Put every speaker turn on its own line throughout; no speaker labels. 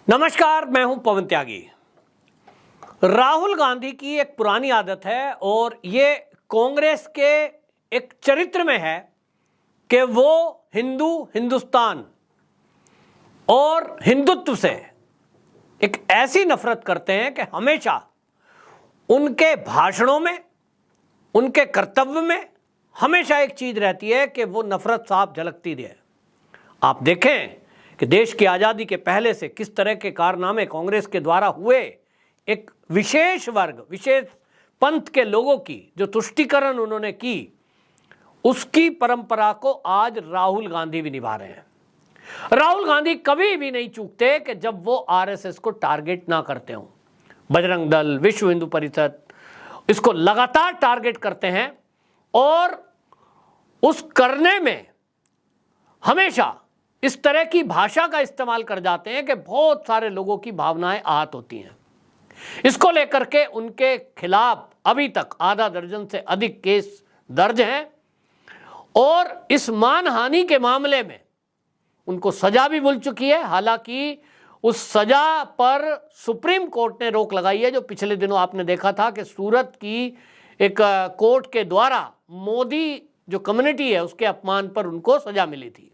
नमस्कार, मैं हूं पवन त्यागी। राहुल गांधी की एक पुरानी आदत है और ये कांग्रेस के एक चरित्र में है कि वो हिंदुस्तान और हिंदुत्व से एक ऐसी नफरत करते हैं कि हमेशा उनके भाषणों में, उनके कर्तव्य में हमेशा एक चीज रहती है कि वो नफरत साफ झलकती है। आप देखें कि देश की आज़ादी के पहले से किस तरह के कारनामे कांग्रेस के द्वारा हुए, एक विशेष वर्ग, विशेष पंथ के लोगों की जो तुष्टीकरण उन्होंने की, उसकी परंपरा को आज राहुल गांधी भी निभा रहे हैं। राहुल गांधी कभी भी नहीं चूकते कि जब वो आरएसएस को टारगेट ना करते हों। बजरंग दल, विश्व हिंदू परिषद इसको लगातार टारगेट करते हैं और उस करने में हमेशा इस तरह की भाषा का इस्तेमाल कर जाते हैं कि बहुत सारे लोगों की भावनाएं आहत होती हैं। इसको लेकर के उनके खिलाफ अभी तक आधा दर्जन से अधिक केस दर्ज हैं और इस मानहानि के मामले में उनको सजा भी मिल चुकी है। हालांकि उस सजा पर सुप्रीम कोर्ट ने रोक लगाई है। जो पिछले दिनों आपने देखा था कि सूरत की एक कोर्ट के द्वारा मोदी जो कम्युनिटी है उसके अपमान पर उनको सजा मिली थी।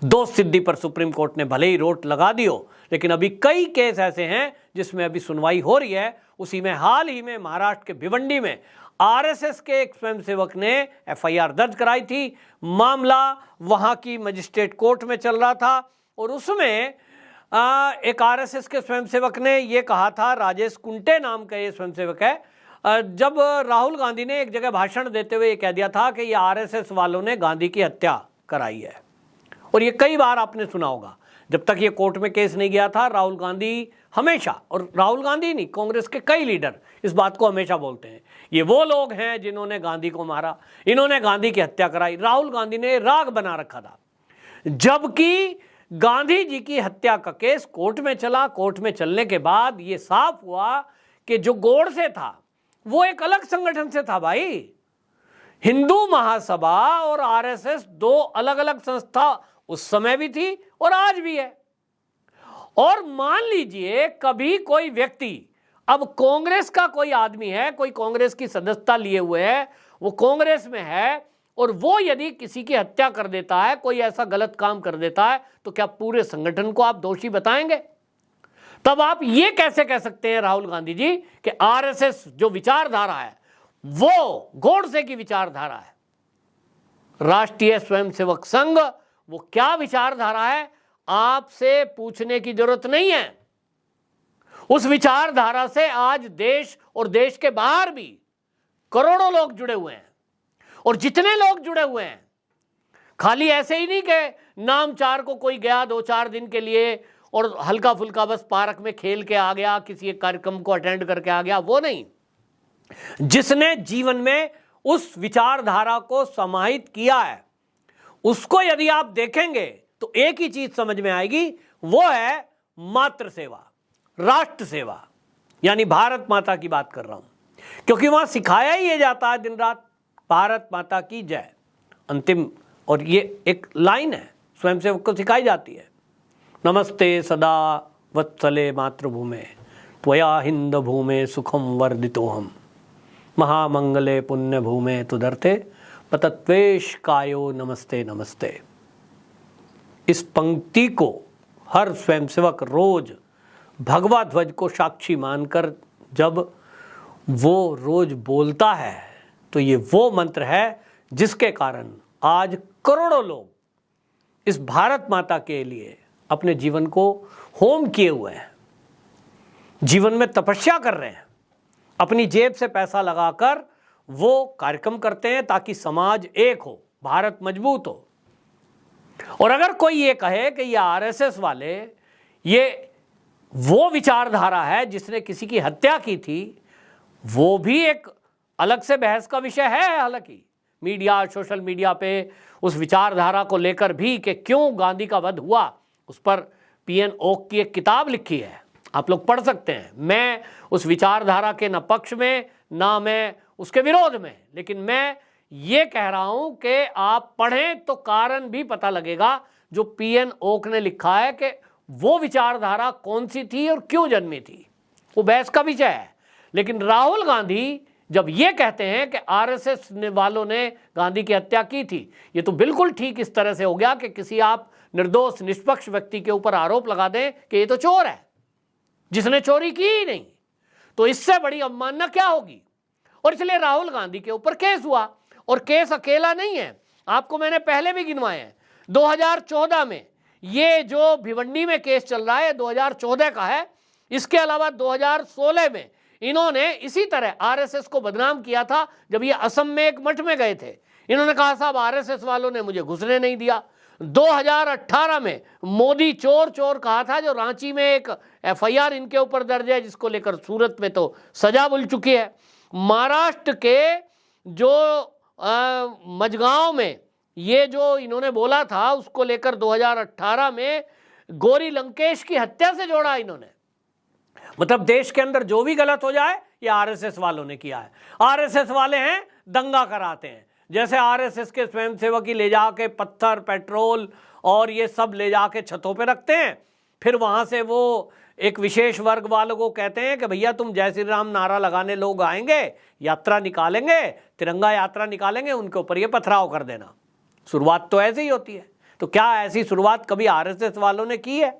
दोष सिद्धि पर सुप्रीम कोर्ट ने भले ही रोक लगा दी हो, लेकिन अभी कई केस ऐसे हैं जिसमें अभी सुनवाई हो रही है। उसी में हाल ही में महाराष्ट्र के भिवंडी में आरएसएस के एक स्वयंसेवक ने एफआईआर दर्ज कराई थी। मामला वहां की मजिस्ट्रेट कोर्ट में चल रहा था और उसमें एक आरएसएस के स्वयंसेवक ने यह कहा था, राजेश कुंटे नाम का ये स्वयंसेवक है, जब राहुल गांधी ने एक जगह भाषण देते हुए ये कह दिया था कि ये आरएसएस वालों ने गांधी की हत्या कराई है। और ये कई बार आपने सुना होगा, जब तक ये कोर्ट में केस नहीं गया था, राहुल गांधी हमेशा, और राहुल गांधी नहीं, कांग्रेस के कई लीडर इस बात को हमेशा बोलते हैं, ये वो लोग हैं जिन्होंने गांधी को मारा, इन्होंने गांधी की हत्या कराई। राहुल गांधी ने राग बना रखा था। जबकि गांधी जी की हत्या का केस कोर्ट में चला। कोर्ट में चलने के बाद ये साफ हुआ कि जो गोडसे था वो एक अलग संगठन से था। भाई, हिंदू महासभा और आरएसएस दो अलग अलग संस्था उस समय भी थी और आज भी है। और मान लीजिए कभी कोई व्यक्ति, अब कांग्रेस का कोई आदमी है, कोई कांग्रेस की सदस्यता लिए हुए है, वो कांग्रेस में है, और वो यदि किसी की हत्या कर देता है, कोई ऐसा गलत काम कर देता है, तो क्या पूरे संगठन को आप दोषी बताएंगे? तब आप ये कैसे कह सकते हैं राहुल गांधी जी कि आरएसएस जो विचारधारा है वो गोडसे की विचारधारा है? राष्ट्रीय स्वयंसेवक संघ वो क्या विचारधारा है आपसे पूछने की जरूरत नहीं है। उस विचारधारा से आज देश और देश के बाहर भी करोड़ों लोग जुड़े हुए हैं। और जितने लोग जुड़े हुए हैं, खाली ऐसे ही नहीं कि नामचार को कोई गया 2-4 दिन के लिए और हल्का फुल्का बस पार्क में खेल के आ गया, किसी एक कार्यक्रम को अटेंड करके आ गया, वो नहीं। जिसने जीवन में उस विचारधारा को समाहित किया है, उसको यदि आप देखेंगे तो एक ही चीज समझ में आएगी, वो है मातृ सेवा, राष्ट्र सेवा, यानी भारत माता की बात कर रहा हूं। क्योंकि वहां सिखाया ही ये जाता है दिन रात, भारत माता की जय, अंतिम, और ये एक लाइन है स्वयंसेवक को सिखाई जाती है, नमस्ते सदा वत्सले मातृभूमे त्वया हिंद भूमे सुखम वर्धितोहम महामंगले पुण्य भूमे तुदर्थे पतत्वेश कायो नमस्ते नमस्ते। इस पंक्ति को हर स्वयंसेवक रोज भगवा ध्वज को साक्षी मानकर जब वो रोज बोलता है, तो ये वो मंत्र है जिसके कारण आज करोड़ों लोग इस भारत माता के लिए अपने जीवन को होम किए हुए हैं, जीवन में तपस्या कर रहे हैं, अपनी जेब से पैसा लगाकर वो कार्यक्रम करते हैं ताकि समाज एक हो, भारत मजबूत हो। और अगर कोई ये कहे कि ये आरएसएस वाले, ये वो विचारधारा है जिसने किसी की हत्या की थी, वो भी एक अलग से बहस का विषय है। हालांकि मीडिया, सोशल मीडिया पे उस विचारधारा को लेकर भी कि क्यों गांधी का वध हुआ, उस पर पीएन ओक की एक किताब लिखी है, आप लोग पढ़ सकते हैं। मैं उस विचारधारा के न पक्ष में ना मैं उसके विरोध में, लेकिन मैं ये कह रहा हूं कि आप पढ़ें तो कारण भी पता लगेगा। जो पीएन ओक ने लिखा है कि वो विचारधारा कौन सी थी और क्यों जन्मी थी, वो बहस का विषय है। लेकिन राहुल गांधी जब ये कहते हैं कि आरएसएस वालों ने गांधी की हत्या की थी, ये तो बिल्कुल ठीक इस तरह से हो गया कि किसी आप निर्दोष निष्पक्ष व्यक्ति के ऊपर आरोप लगा दें कि ये तो चोर है, जिसने चोरी की ही नहीं। तो इससे बड़ी अवमानना क्या होगी। और इसलिए राहुल गांधी के ऊपर केस हुआ, और केस अकेला नहीं है, आपको मैंने पहले भी गिनवाए हैं। 2014 में ये जो भिवंडी में केस चल रहा है 2014 का है। इसके अलावा 2016 में इन्होंने इसी तरह आरएसएस को बदनाम किया था। जब ये असम में एक मठ में गए थे, इन्होंने कहा साहब आरएसएस वालों ने मुझे घुसने नहीं दिया। 2018 में मोदी चोर चोर कहा था, जो रांची में एक एफआईआर इनके ऊपर दर्ज है, जिसको लेकर सूरत में तो सजा मिल चुकी है। महाराष्ट्र के जो मजगांव में ये जो इन्होंने बोला था, उसको लेकर 2018 में गौरी लंकेश की हत्या से जोड़ा इन्होंने। मतलब देश के अंदर जो भी गलत हो जाए ये आरएसएस वालों ने किया है। आरएसएस वाले हैं, दंगा कराते हैं। जैसे आरएसएस के स्वयंसेवक ही ले जाके पत्थर, पेट्रोल और ये सब ले जाके छतों पे रखते हैं, फिर वहां से वो एक विशेष वर्ग वालों को कहते हैं कि भैया तुम जय श्री राम नारा लगाने लोग आएंगे, यात्रा निकालेंगे, तिरंगा यात्रा निकालेंगे, उनके ऊपर ये पथराव कर देना। शुरुआत तो ऐसे ही होती है। तो क्या ऐसी शुरुआत कभी आरएसएस वालों ने की है?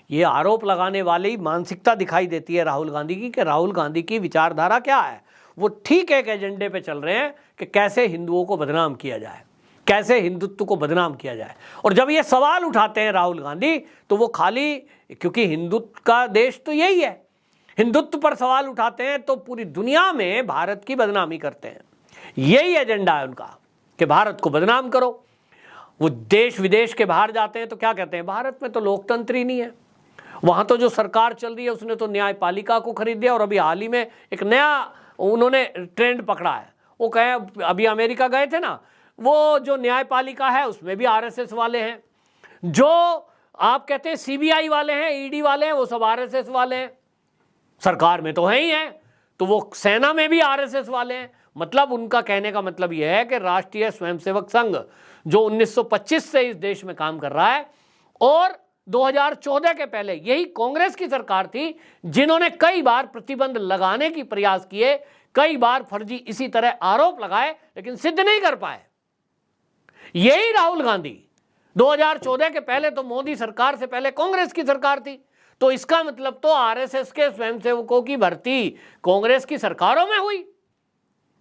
ये आरोप लगाने वाली मानसिकता दिखाई देती है राहुल गांधी की, कि राहुल गांधी की विचारधारा क्या है। वो ठीक एक एजेंडे पे चल रहे हैं कि कैसे हिंदुओं को बदनाम किया जाए, कैसे हिंदुत्व को बदनाम किया जाए। और जब ये सवाल उठाते हैं राहुल गांधी, तो वो खाली, क्योंकि हिंदुत्व का देश तो यही है, हिंदुत्व पर सवाल उठाते हैं तो पूरी दुनिया में भारत की बदनामी करते हैं। यही एजेंडा है उनका कि भारत को बदनाम करो। वो देश विदेश के बाहर जाते हैं तो क्या कहते हैं, भारत में तो लोकतंत्र ही नहीं है, वहां तो जो सरकार चल रही है उसने तो न्यायपालिका को खरीद दिया। और अभी हाल ही में एक नया उन्होंने ट्रेंड पकड़ा है। वो कहे, अभी अमेरिका गए थे ना, वो जो न्यायपालिका है उसमें भी आरएसएस वाले हैं, जो आप कहते हैं सीबीआई वाले हैं, ईडी वाले हैं, वो सब आरएसएस वाले हैं। सरकार में तो है ही है, तो वो सेना में भी आरएसएस वाले हैं। मतलब उनका कहने का मतलब यह है कि राष्ट्रीय स्वयंसेवक संघ जो 1925 से इस देश में काम कर रहा है, और 2014 के पहले यही कांग्रेस की सरकार थी जिन्होंने कई बार प्रतिबंध लगाने की प्रयास किए, कई बार फर्जी इसी तरह आरोप लगाए, लेकिन सिद्ध नहीं कर पाए। यही राहुल गांधी 2014 के पहले तो मोदी सरकार से पहले कांग्रेस की सरकार थी। तो इसका मतलब तो आरएसएस के स्वयंसेवकों की भर्ती कांग्रेस की सरकारों में हुई।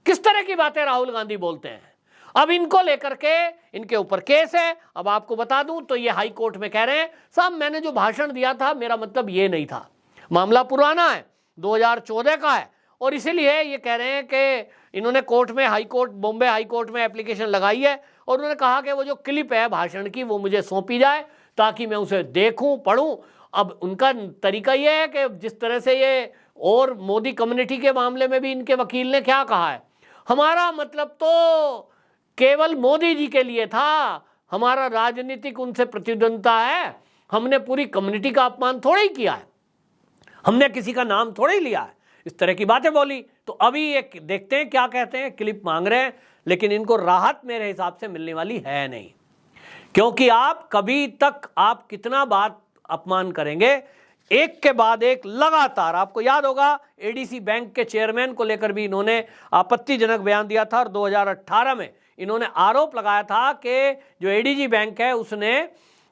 किस तरह की बातें राहुल गांधी बोलते हैं। अब इनको लेकर के इनके ऊपर केस है। अब आपको बता दूं तो ये हाई कोर्ट में कह रहे हैं साहब मैंने जो भाषण दिया था मेरा मतलब ये नहीं था। मामला पुराना है, 2014 का है, और इसीलिए ये कह रहे हैं कि इन्होंने कोर्ट में, high court, Bombay high court में एप्लीकेशन लगाई है, और उन्होंने कहा कि वो जो क्लिप है भाषण की वो मुझे सौंपी जाए ताकि मैं उसे देखूं, पढ़ूं। अब उनका तरीका ये है कि जिस तरह से ये, और मोदी कम्युनिटी के मामले में भी इनके वकील ने क्या कहा है, हमारा मतलब तो केवल मोदी जी के लिए था, हमारा राजनीतिक उनसे प्रतिद्वंदता है, हमने पूरी कम्युनिटी का अपमान थोड़ा ही किया है, हमने किसी का नाम थोड़ा ही लिया है। इस तरह की बातें बोली। तो अभी ये देखते हैं क्या कहते हैं, क्लिप मांग रहे हैं, लेकिन इनको राहत मेरे हिसाब से मिलने वाली है नहीं, क्योंकि आप कभी तक आप कितना बात अपमान करेंगे, एक के बाद एक लगातार। आपको याद होगा एडीसी बैंक के चेयरमैन को लेकर भी इन्होंने आपत्तिजनक बयान दिया था, और 2018 में इन्होंने आरोप लगाया था कि जो एडीजी बैंक है उसने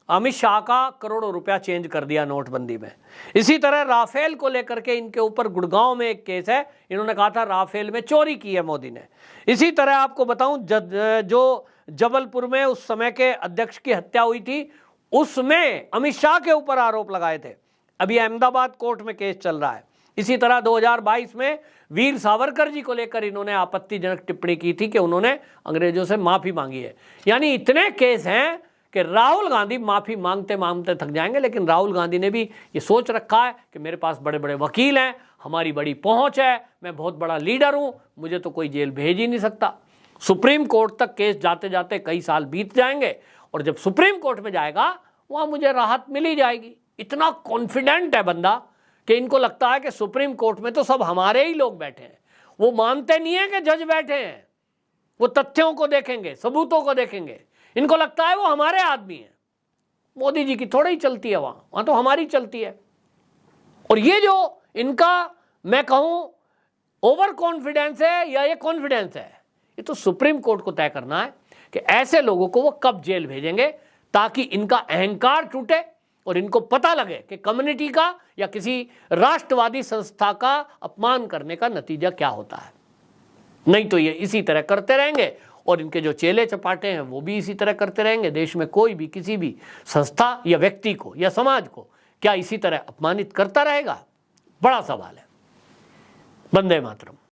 अमित शाह का करोड़ों रुपया चेंज कर दिया नोटबंदी में। इसी तरह राफेल को लेकर के इनके ऊपर गुड़गांव में एक केस है, इन्होंने कहा था राफेल में चोरी की है मोदी ने। इसी तरह आपको बताऊं जो जबलपुर में उस समय के अध्यक्ष की हत्या हुई थी, उसमें अमित शाह के ऊपर आरोप लगाए थे। अभी अहमदाबाद कोर्ट में केस चल रहा है। इसी तरह 2022 में वीर सावरकर जी को लेकर इन्होंने आपत्तिजनक टिप्पणी की थी कि उन्होंने अंग्रेजों से माफी मांगी है। यानी इतने केस हैं कि राहुल गांधी माफी मांगते मांगते थक जाएंगे। लेकिन राहुल गांधी ने भी ये सोच रखा है कि मेरे पास बड़े बड़े वकील हैं, हमारी बड़ी पहुंच है, मैं बहुत बड़ा लीडर हूं, मुझे तो कोई जेल भेज ही नहीं सकता। सुप्रीम कोर्ट तक केस जाते जाते कई साल बीत जाएंगे, और जब सुप्रीम कोर्ट में जाएगा वहां मुझे राहत मिल ही जाएगी। इतना कॉन्फिडेंट है बंदा कि इनको लगता है कि सुप्रीम कोर्ट में तो सब हमारे ही लोग बैठे हैं। वो मानते नहीं है कि जज बैठे हैं, वो तथ्यों को देखेंगे, सबूतों को देखेंगे। इनको लगता है वो हमारे आदमी हैं। मोदी जी की थोड़ी ही चलती है, वहां तो हमारी चलती है। और ये जो इनका मैं कहूं ओवर कॉन्फिडेंस है या ये कॉन्फिडेंस है, ये तो सुप्रीम कोर्ट को तय करना है कि ऐसे लोगों को वो कब जेल भेजेंगे ताकि इनका अहंकार टूटे और इनको पता लगे कि कम्युनिटी का या किसी राष्ट्रवादी संस्था का अपमान करने का नतीजा क्या होता है। नहीं तो ये इसी तरह करते रहेंगे और इनके जो चेले चपाटे हैं वो भी इसी तरह करते रहेंगे। देश में कोई भी किसी भी संस्था या व्यक्ति को या समाज को क्या इसी तरह अपमानित करता रहेगा? बड़ा सवाल है। वंदे मातरम।